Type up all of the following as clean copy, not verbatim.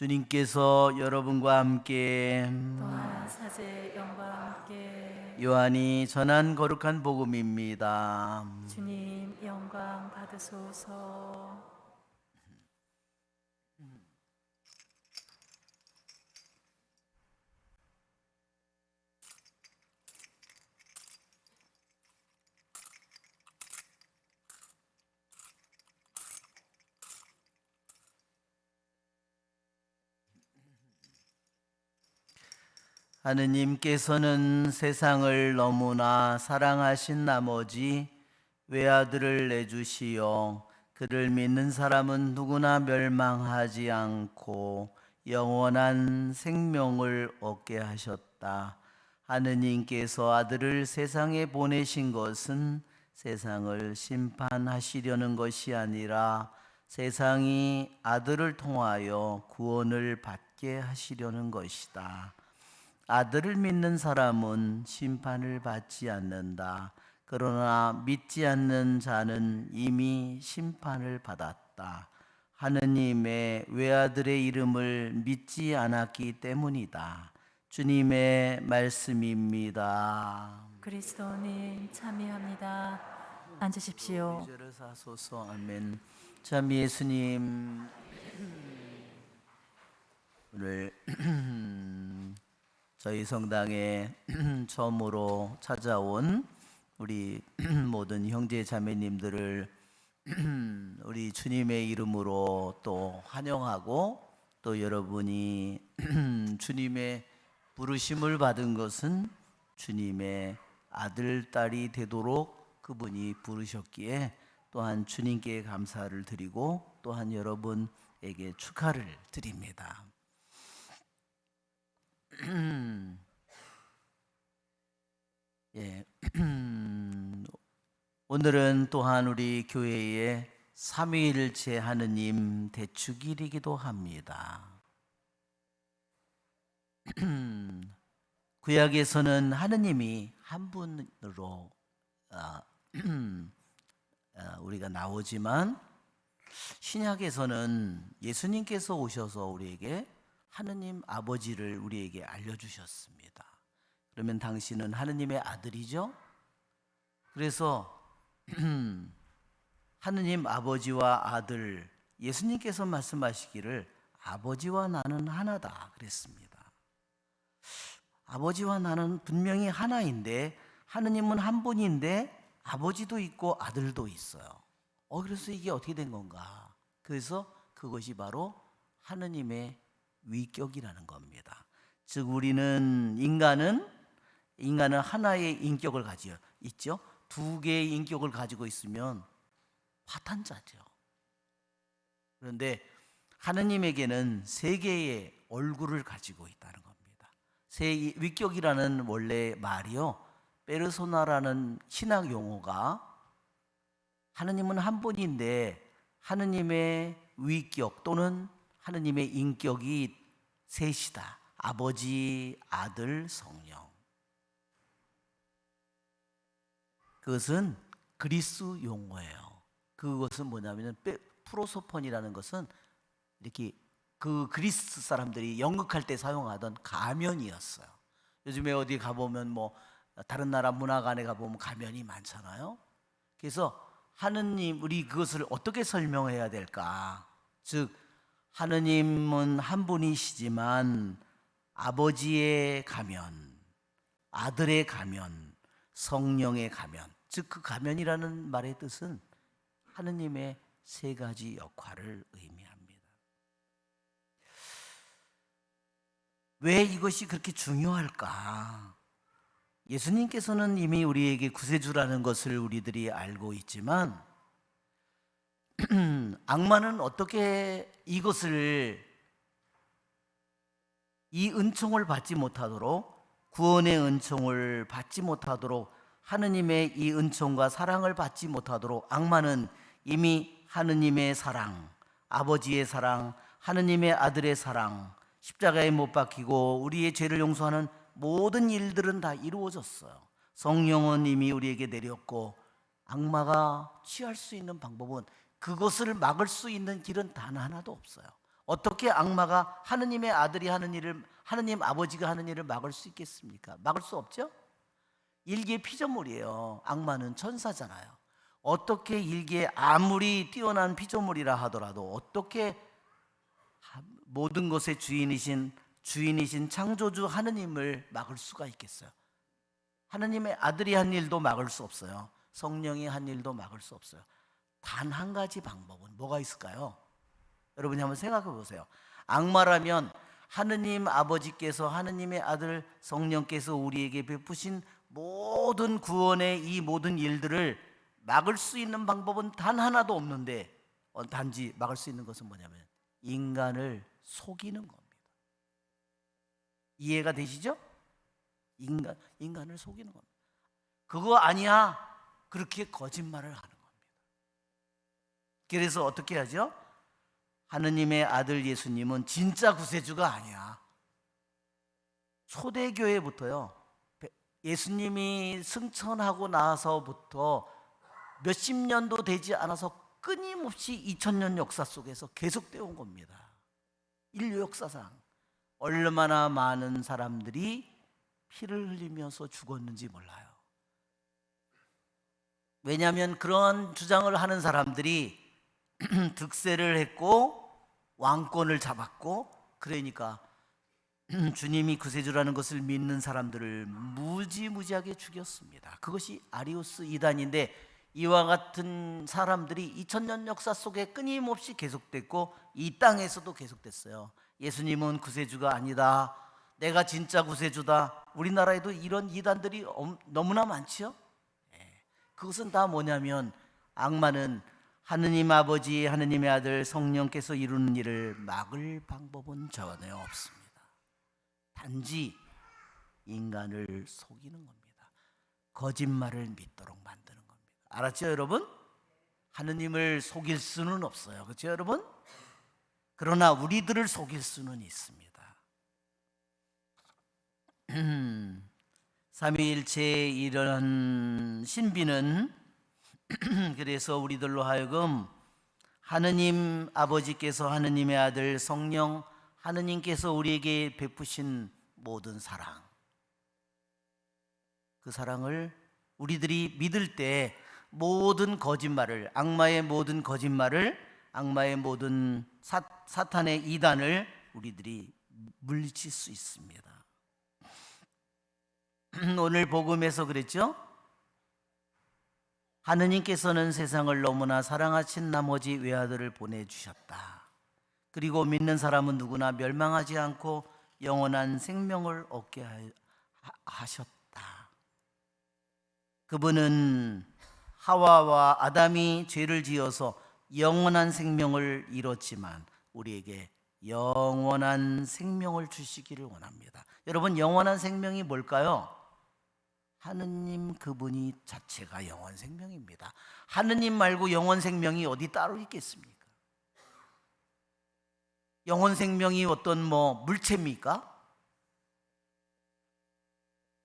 주님께서 여러분과 함께 또한 사제 영과 함께 요한이 전한 거룩한 복음입니다. 주님 영광 받으소서. 하느님께서는 세상을 너무나 사랑하신 나머지 외아들을 내주시어 그를 믿는 사람은 누구나 멸망하지 않고 영원한 생명을 얻게 하셨다. 하느님께서 아들을 세상에 보내신 것은 세상을 심판하시려는 것이 아니라 세상이 아들을 통하여 구원을 받게 하시려는 것이다. 아들을 믿는 사람은 심판을 받지 않는다. 그러나 믿지 않는 자는 이미 심판을 받았다. 하느님의 외아들의 이름을 믿지 않았기 때문이다. 주님의 말씀입니다. 그리스도님 참여합니다. 앉으십시오. 기절을 사소서. 아멘. 참 예수님, 오늘 저희 성당에 처음으로 찾아온 우리 모든 형제 자매님들을 우리 주님의 이름으로 또 환영하고, 또 여러분이 주님의 부르심을 받은 것은 주님의 아들, 딸이 되도록 그분이 부르셨기에 또한 주님께 감사를 드리고 또한 여러분에게 축하를 드립니다. 예. 오늘은 또한 우리 교회의 삼위일체 하느님 대축일이기도 합니다. 구약에서는 하느님이 한 분으로 우리가 나오지만, 신약에서는 예수님께서 오셔서 우리에게 하느님 아버지를 우리에게 알려주셨습니다. 그러면 당신은 하느님의 아들이죠? 그래서 하느님 아버지와 아들, 예수님께서 말씀하시기를 아버지와 나는 하나다 그랬습니다. 아버지와 나는 분명히 하나인데, 하느님은 한 분인데 아버지도 있고 아들도 있어요. 그래서 이게 어떻게 된 건가? 그래서 그것이 바로 하느님의 위격이라는 겁니다. 즉 우리는 인간은 하나의 인격을 가지고 있죠. 두 개의 인격을 가지고 있으면 파탄자죠. 그런데 하느님에게는 세 개의 얼굴을 가지고 있다는 겁니다. 위격이라는 원래 말이요, 페르소나라는 신학 용어가, 하느님은 한 분인데 하느님의 위격 또는 하느님의 인격이 셋이다. 아버지, 아들, 성령. 그것은 그리스 용어예요. 그것은 뭐냐면 프로소폰이라는 것은 이렇게 그 그리스 사람들이 연극할 때 사용하던 가면이었어요. 요즘에 어디 가보면 뭐 다른 나라 문화관에 가보면 가면이 많잖아요. 그래서 하느님, 우리 그것을 어떻게 설명해야 될까? 즉 하느님은 한 분이시지만 아버지의 가면, 아들의 가면, 성령의 가면, 즉 그 가면이라는 말의 뜻은 하느님의 세 가지 역할을 의미합니다. 왜 이것이 그렇게 중요할까? 예수님께서는 이미 우리에게 구세주라는 것을 우리들이 알고 있지만 악마는 어떻게 이 은총을 받지 못하도록, 구원의 은총을 받지 못하도록, 하느님의 이 은총과 사랑을 받지 못하도록 악마는 이미 하느님의 사랑, 아버지의 사랑, 하느님의 아들의 사랑, 십자가에 못 박히고 우리의 죄를 용서하는 모든 일들은 다 이루어졌어요. 성령은 이미 우리에게 내렸고, 악마가 취할 수 있는 방법은, 그것을 막을 수 있는 길은 단 하나도 없어요. 어떻게 악마가 하느님의 아들이 하는 일을, 하느님 아버지가 하는 일을 막을 수 있겠습니까? 막을 수 없죠? 일개 피조물이에요. 악마는 천사잖아요. 어떻게 일개 아무리 뛰어난 피조물이라 하더라도 어떻게 모든 것의 주인이신 창조주 하느님을 막을 수가 있겠어요? 하느님의 아들이 한 일도 막을 수 없어요. 성령이 한 일도 막을 수 없어요. 단 한 가지 방법은 뭐가 있을까요? 여러분이 한번 생각해 보세요. 악마라면 하느님 아버지께서, 하느님의 아들 성령께서 우리에게 베푸신 모든 구원의 이 모든 일들을 막을 수 있는 방법은 단 하나도 없는데, 단지 막을 수 있는 것은 뭐냐면 인간을 속이는 겁니다. 이해가 되시죠? 인간을 속이는 겁니다. 그거 아니야, 그렇게 거짓말을 하는 겁니다. 그래서 어떻게 하죠? 하느님의 아들 예수님은 진짜 구세주가 아니야. 초대교회부터요, 예수님이 승천하고 나서부터 몇십 년도 되지 않아서 끊임없이 2000년 역사 속에서 계속되어 온 겁니다. 인류 역사상 얼마나 많은 사람들이 피를 흘리면서 죽었는지 몰라요. 왜냐하면 그런 주장을 하는 사람들이 득세를 했고 왕권을 잡았고, 그러니까 주님이 구세주라는 것을 믿는 사람들을 무지무지하게 죽였습니다. 그것이 아리우스 이단인데, 이와 같은 사람들이 2000년 역사 속에 끊임없이 계속됐고 이 땅에서도 계속됐어요. 예수님은 구세주가 아니다, 내가 진짜 구세주다. 우리나라에도 이런 이단들이 너무나 많죠. 그것은 다 뭐냐면, 악마는 하느님 아버지, 하느님의 아들 성령께서 이루는 일을 막을 방법은 전혀 없습니다. 단지 인간을 속이는 겁니다. 거짓말을 믿도록 만드는 겁니다. 알았죠, 여러분? 하느님을 속일 수는 없어요. 그렇죠, 여러분? 그러나 우리들을 속일 수는 있습니다. 삼위일체의 이런 신비는 그래서 우리들로 하여금 하느님 아버지께서, 하느님의 아들 성령, 하느님께서 우리에게 베푸신 모든 사랑, 그 사랑을 우리들이 믿을 때 모든 거짓말을, 악마의 모든 거짓말을, 악마의 모든 사탄의 이단을 우리들이 물리칠 수 있습니다. 오늘 복음에서 그랬죠? 하느님께서는 세상을 너무나 사랑하신 나머지 외아들을 보내주셨다. 그리고 믿는 사람은 누구나 멸망하지 않고 영원한 생명을 얻게 하셨다. 그분은 하와와 아담이 죄를 지어서 영원한 생명을 잃었지만 우리에게 영원한 생명을 주시기를 원합니다. 여러분, 영원한 생명이 뭘까요? 하느님 그분이 자체가 영원 생명입니다. 하느님 말고 영원 생명이 어디 따로 있겠습니까? 영원 생명이 어떤 물체입니까?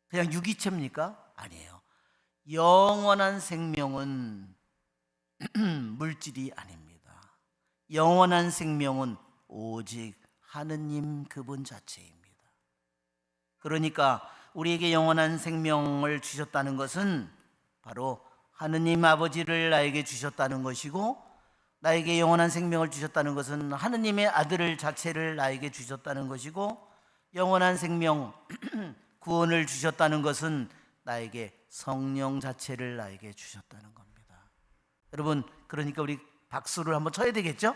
그냥 유기체입니까? 아니에요. 영원한 생명은 물질이 아닙니다. 영원한 생명은 오직 하느님 그분 자체입니다. 그러니까 우리에게 영원한 생명을 주셨다는 것은 바로 하느님 아버지를 나에게 주셨다는 것이고, 나에게 영원한 생명을 주셨다는 것은 하느님의 아들을 자체를 나에게 주셨다는 것이고, 영원한 생명, 구원을 주셨다는 것은 나에게 성령 자체를 나에게 주셨다는 겁니다. 여러분, 그러니까 우리 박수를 한번 쳐야 되겠죠?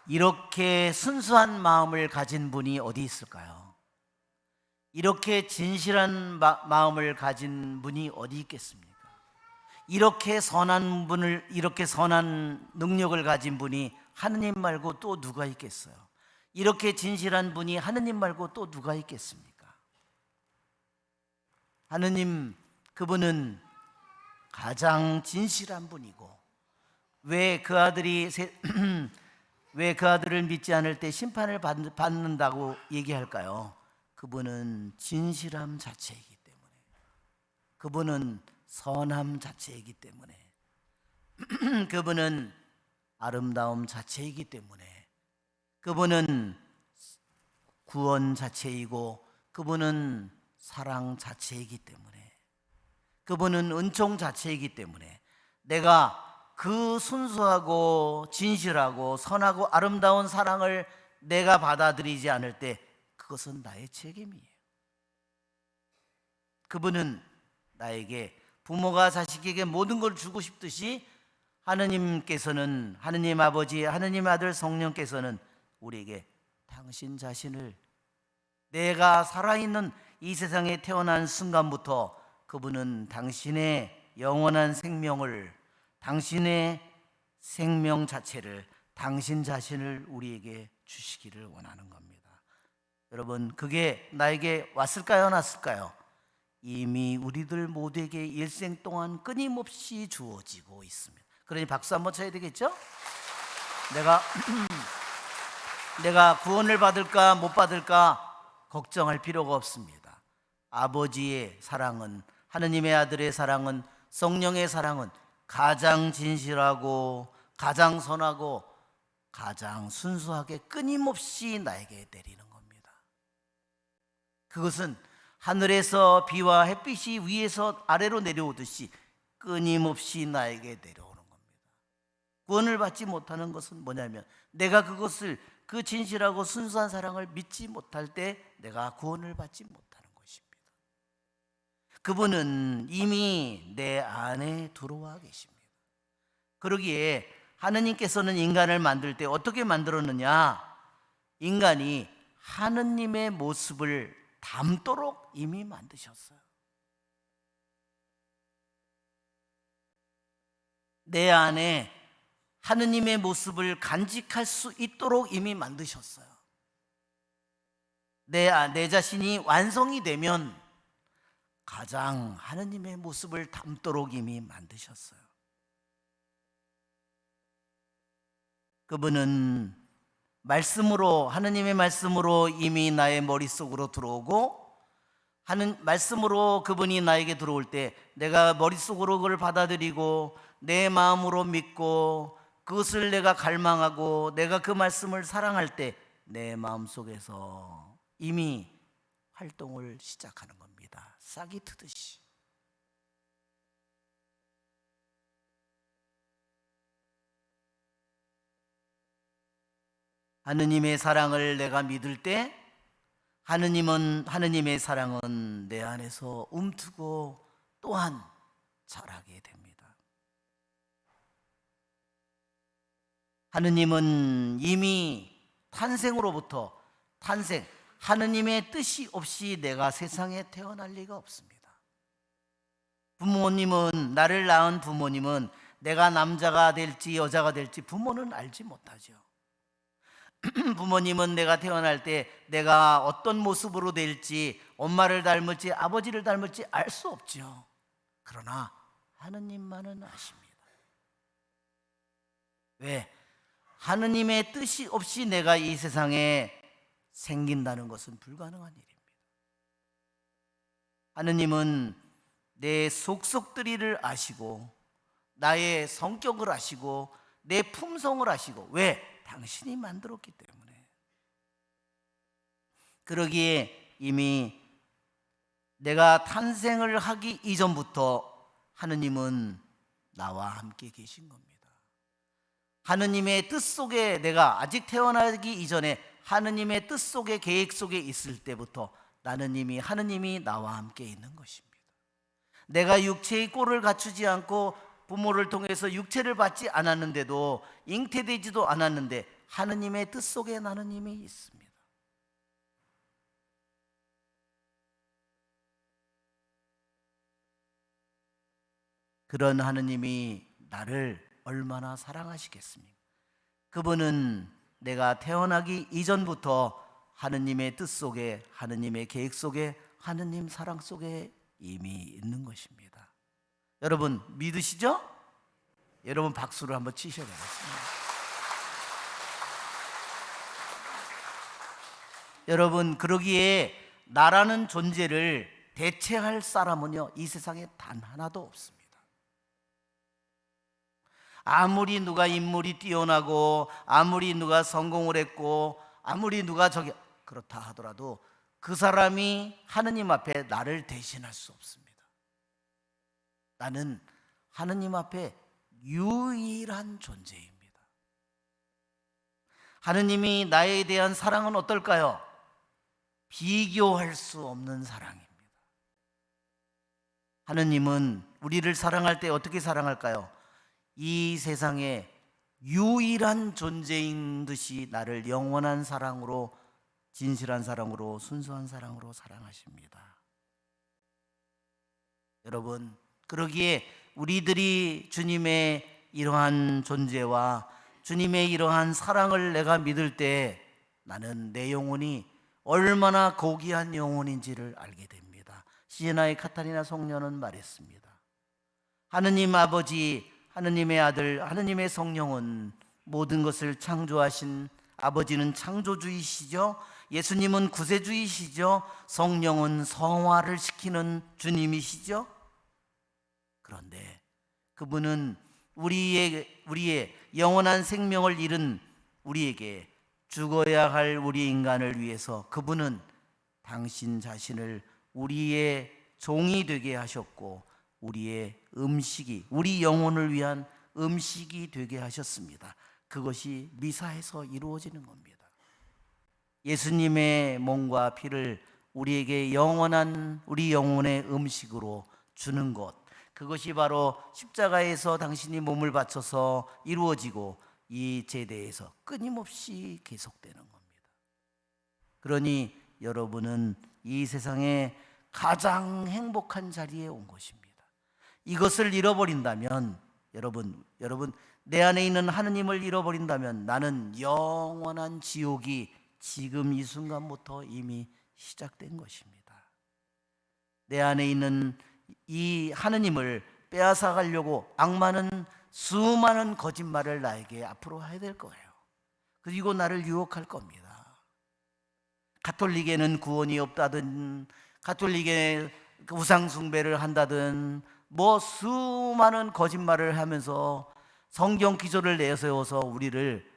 이렇게 순수한 마음을 가진 분이 어디 있을까요? 이렇게 진실한 마음을 가진 분이 어디 있겠습니까? 이렇게 선한 분을, 이렇게 선한 능력을 가진 분이 하느님 말고 또 누가 있겠어요? 이렇게 진실한 분이 하느님 말고 또 누가 있겠습니까? 하느님 그분은 가장 진실한 분이고, 왜 그 아들이 왜 그 아들을 믿지 않을 때 심판을 받는다고 얘기할까요? 그분은 진실함 자체이기 때문에, 그분은 선함 자체이기 때문에, 그분은 아름다움 자체이기 때문에, 그분은 구원 자체이고, 그분은 사랑 자체이기 때문에, 그분은 은총 자체이기 때문에, 내가 그 순수하고 진실하고 선하고 아름다운 사랑을 내가 받아들이지 않을 때 그것은 나의 책임이에요. 그분은 나에게, 부모가 자식에게 모든 걸 주고 싶듯이 하느님께서는, 하느님 아버지, 하느님 아들 성령께서는 우리에게 당신 자신을, 내가 살아있는 이 세상에 태어난 순간부터 그분은 당신의 영원한 생명을, 당신의 생명 자체를, 당신 자신을 우리에게 주시기를 원하는 겁니다. 여러분, 그게 나에게 왔을까요, 났을까요? 이미 우리들 모두에게 일생 동안 끊임없이 주어지고 있습니다. 그러니 박수 한번 쳐야 되겠죠? 내가 구원을 받을까 못 받을까 걱정할 필요가 없습니다. 아버지의 사랑은, 하느님의 아들의 사랑은, 성령의 사랑은 가장 진실하고 가장 선하고 가장 순수하게 끊임없이 나에게 내리는 겁니다. 그것은 하늘에서 비와 햇빛이 위에서 아래로 내려오듯이 끊임없이 나에게 내려오는 겁니다. 구원을 받지 못하는 것은 뭐냐면, 내가 그것을, 그 진실하고 순수한 사랑을 믿지 못할 때 내가 구원을 받지 못하는 것입니다. 그분은 이미 내 안에 들어와 계십니다. 그러기에 하느님께서는 인간을 만들 때 어떻게 만들었느냐? 인간이 하느님의 모습을 닮도록 이미 만드셨어요. 내 안에 하느님의 모습을 간직할 수 있도록 이미 만드셨어요. 내 자신이 완성이 되면 가장 하느님의 모습을 닮도록 이미 만드셨어요. 그분은 말씀으로, 하느님의 말씀으로 이미 나의 머릿속으로 들어오고, 하는 말씀으로 그분이 나에게 들어올 때 내가 머릿속으로 그걸 받아들이고 내 마음으로 믿고 그것을 내가 갈망하고 내가 그 말씀을 사랑할 때 내 마음속에서 이미 활동을 시작하는 겁니다. 싹이 트듯이. 하느님의 사랑을 내가 믿을 때 하느님의 사랑은 내 안에서 움트고 또한 자라게 됩니다. 하느님은 이미 탄생으로부터, 하느님의 뜻이 없이 내가 세상에 태어날 리가 없습니다. 부모님은, 나를 낳은 부모님은 내가 남자가 될지 여자가 될지 부모는 알지 못하죠. 부모님은 내가 태어날 때 내가 어떤 모습으로 될지, 엄마를 닮을지 아버지를 닮을지 알 수 없죠. 그러나 하느님만은 아십니다. 왜? 하느님의 뜻이 없이 내가 이 세상에 생긴다는 것은 불가능한 일입니다. 하느님은 내 속속들이를 아시고 나의 성격을 아시고 내 품성을 아시고, 왜? 당신이 만들었기 때문에. 그러기에 이미 내가 탄생을 하기 이전부터 하느님은 나와 함께 계신 겁니다. 하느님의 뜻 속에, 내가 아직 태어나기 이전에 하느님의 뜻 속에, 계획 속에 있을 때부터 나는 이미 하느님이 나와 함께 있는 것입니다. 내가 육체의 꼴을 갖추지 않고 부모를 통해서 육체를 받지 않았는데도, 잉태되지도 않았는데 하느님의 뜻 속에 나는 이미 있습니다. 그런 하느님이 나를 얼마나 사랑하시겠습니까? 그분은 내가 태어나기 이전부터 하느님의 뜻 속에, 하느님의 계획 속에, 하느님 사랑 속에 이미 있는 것입니다. 여러분 믿으시죠? 여러분 박수를 한번 치셔야 되겠습니다. 여러분, 그러기에 나라는 존재를 대체할 사람은요 이 세상에 단 하나도 없습니다. 아무리 누가 인물이 뛰어나고 아무리 누가 성공을 했고 아무리 누가 그렇다 하더라도 그 사람이 하느님 앞에 나를 대신할 수 없습니다. 나는 하느님 앞에 유일한 존재입니다. 하느님이 나에 대한 사랑은 어떨까요? 비교할 수 없는 사랑입니다. 하느님은 우리를 사랑할 때 어떻게 사랑할까요? 이 세상에 유일한 존재인 듯이 나를 영원한 사랑으로, 진실한 사랑으로, 순수한 사랑으로 사랑하십니다. 여러분, 그러기에 우리들이 주님의 이러한 존재와 주님의 이러한 사랑을 내가 믿을 때 나는 내 영혼이 얼마나 고귀한 영혼인지를 알게 됩니다. 시에나의 카타리나 성녀는 말했습니다. 하느님 아버지, 하느님의 아들, 하느님의 성령은 모든 것을 창조하신 아버지는 창조주이시죠. 예수님은 구세주이시죠. 성령은 성화를 시키는 주님이시죠. 그런데 그분은 우리의 영원한 생명을 잃은 우리에게 죽어야 할 우리 인간을 위해서 그분은 당신 자신을 우리의 종이 되게 하셨고 우리의 음식이, 우리 영혼을 위한 음식이 되게 하셨습니다. 그것이 미사에서 이루어지는 겁니다. 예수님의 몸과 피를 우리에게 영원한 우리 영혼의 음식으로 주는 것, 그것이 바로 십자가에서 당신이 몸을 바쳐서 이루어지고 이 제대에서 끊임없이 계속되는 겁니다. 그러니 여러분은 이 세상에 가장 행복한 자리에 온 것입니다. 이것을 잃어버린다면 여러분 내 안에 있는 하느님을 잃어버린다면 나는 영원한 지옥이 지금 이 순간부터 이미 시작된 것입니다. 내 안에 있는 이 하느님을 빼앗아 가려고 악마는 수많은 거짓말을 나에게 앞으로 해야 될 거예요. 그리고 나를 유혹할 겁니다. 가톨릭에는 구원이 없다든, 가톨릭에 우상 숭배를 한다든, 뭐 수많은 거짓말을 하면서 성경 기조를 내세워서 우리를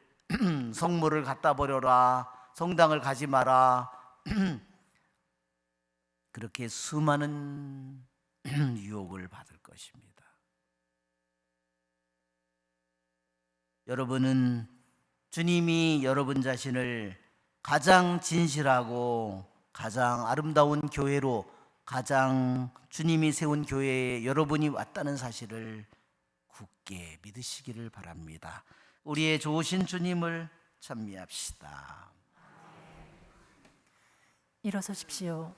성물을 갖다 버려라, 성당을 가지 마라, 그렇게 수많은 유혹을 받을 것입니다. 여러분은 주님이 여러분 자신을 가장 진실하고 가장 아름다운 교회로, 가장 주님이 세운 교회에 여러분이 왔다는 사실을 굳게 믿으시기를 바랍니다. 우리의 좋으신 주님을 찬미합시다. 일어서십시오.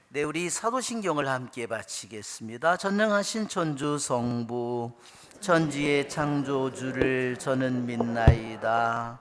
네, 우리 사도신경을 함께 바치겠습니다. 전능하신 천주 성부, 천지의 창조주를 저는 믿나이다.